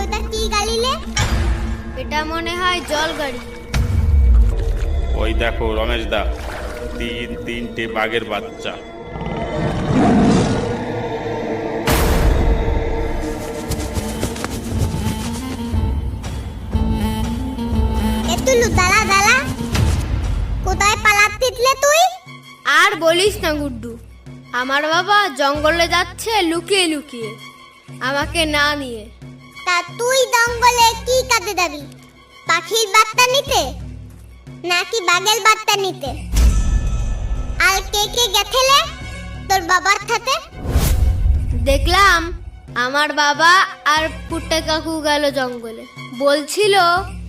ওটা কি গাড়িলে? এটা মনে হয় জল গাড়ি। ওই দেখো রমেশ দা, তিনটে বাঘের বাচ্চা। দাঁড়া দাঁড়া, কোথায় পালাচ্ছিস তুই? আর বলিস না গুড্ডু, আমার বাবা জঙ্গলে যাচ্ছে লুকিয়ে লুকিয়ে, আমাকে না নিয়ে। তা তুই জঙ্গলে কি কাজে যাবি? পাখির বার্তা নিতে নাকি বাঘের বার্তা নিতে? আর কে কে গেছিলে তোর বাবার সাথে? দেখলাম আমার বাবা আর পুট্টে কাকু গেল জঙ্গলে, বলছিল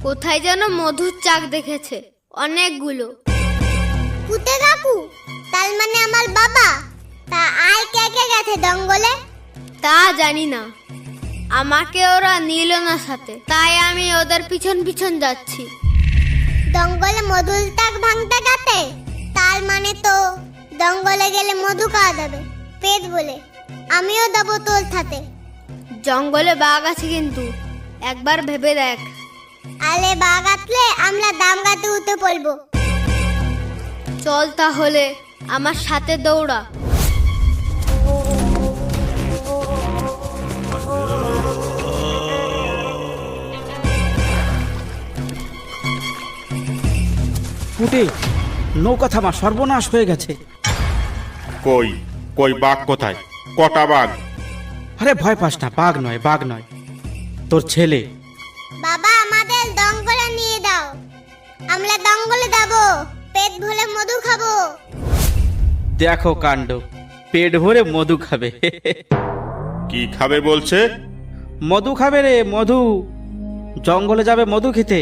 কোথায় যেন মধুর চাক দেখেছে অনেকগুলো। পুটে কাকু তার মানে আমার বাবা? তা আর কে কে গেছে জঙ্গলে? তা জানি না, আমাকে ওরা নিল না সাথে, তাই আমি ওদের পিছন পিছন যাচ্ছি। জঙ্গলে মধুর চাক ভাঙতে গেছে? তার মানে তো জঙ্গলে গেলে মধু খাওয়া যাবে পেট বলে। আমিও দেবো তোর সাথে। জঙ্গলে বাঘ আছে কিন্তু, একবার ভেবে দেখ। আলে বাঘ আসলে আমরা দাম গাতে উঠে পড়বো। চল তাহলে আমার সাথে দৌড়া। পুটে, নৌকা থামা, সর্বনাশ হয়ে গেছে। কই কই বাঘ কোথায়? কটা বাঘ? আরে ভয় পাস না, বাঘ নয়, বাঘ নয়, তোর ছেলে। বাবা আমাদের জঙ্গলে নিয়ে দাও, আমরা জঙ্গলে যাবো, পেট ভরে মধু খাবো। দেখো কাণ্ড, পেট ভরে মধু খাবে। কি খাবে বলছে? মধু খাবে রে, মধু। জঙ্গলে যাবে মধু খেতে।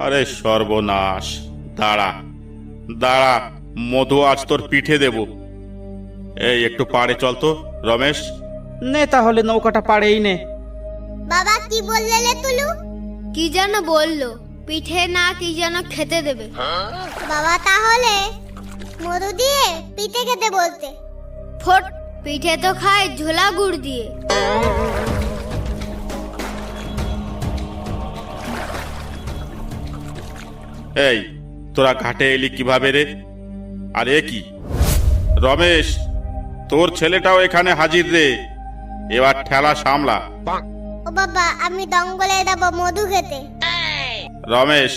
আরে সর্বনাশ! দাঁড়া দাঁড়া, মধু আজ তোর পিঠে দেব। এই একটু পাড়ে চল তো রমেশ। নে তাহলে নৌকাটা পাড়েই নে। বাবা কি বললে রে তুলু? কি যেন বললো, পিঠে না কি যেন খেতে দেবে। বাবা তাহলে মধু দিয়ে পিঠে খেতে বলতে। ফোট, পিঠে তো খায় ঝোলা গুড় দিয়ে। এই তোরা ঘাটে এলি কিভাবে রে? আরে কি রমেশ, তোর ছেলেটাও এখানে হাজির রে, এবার ঠেলা সামলা। ও বাবা আমি জঙ্গলে যাবো মধু খেতে। রমেশ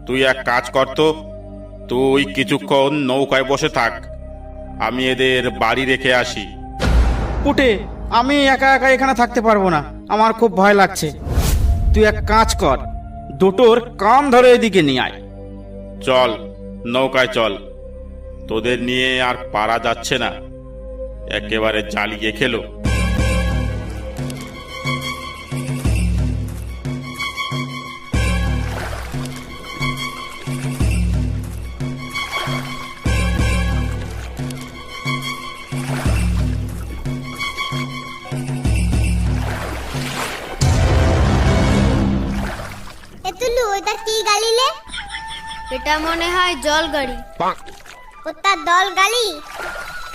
তুই এক কাজ কর তো, তুই কিছুক্ষণ নৌকায় বসে থাক, আমি এদের বাড়ি রেখে আসি। পুটে, আমি একা একা এখানে থাকতে পারবো না, আমার খুব ভয় লাগছে। তুই এক কাজ কর, দুটোর কান ধরে এদিকে নিয়ে আয়। চল নৌকায় চল, তোদের নিয়ে আর পারা যাচ্ছে না, একেবারে জ্বালিয়ে খেলো। তুলু ওটা কি গালিলে? এটা মনে হয় জল গাড়ি। ওটা দল গালি?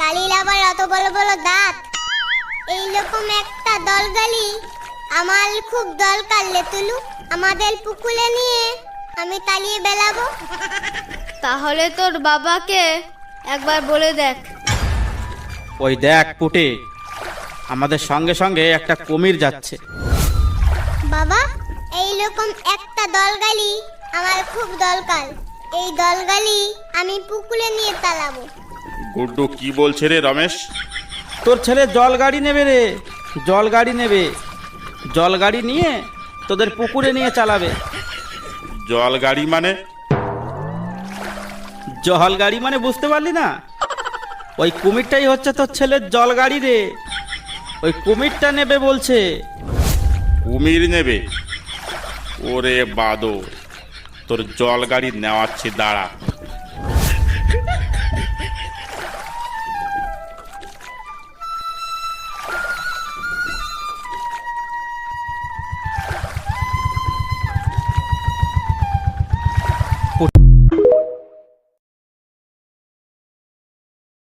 গালির আবার অত বড় বড় দাঁত। এইরকম একটা দল গালি আমার খুব দরকার লে তুলু। আমাদের পুকুরে নিয়ে আমি তালিয়ে বেলাবো। তাহলে তোর বাবাকে একবার বলে দেখ। ওই দেখ পুটে, আমাদের সঙ্গে সঙ্গে একটা কুমির যাচ্ছে। বাবা এইরকম একটা দল গালি আমার খুব দরকার। এই দল গালি আমি পুকুরে নিয়ে তালাবো। গুড্ডু কি বলছে রে রমেশ? তোর ছেলে জল গাড়ি নেবে রে, জল গাড়ি নেবে। জল গাড়ি নিয়ে তোদের পুকুরে নিয়ে চালাবে। জল গাড়ি মানে? জল গাড়ি মানে বুঝতে পারলি না? ওই কুমিরটাই হচ্ছে তোর ছেলের জল গাড়ি রে। ওই কুমিরটা নেবে বলছে। কুমির নেবে? ওরে বাদো, তোর জল গাড়ি নেওয়াচ্ছি, দাঁড়া।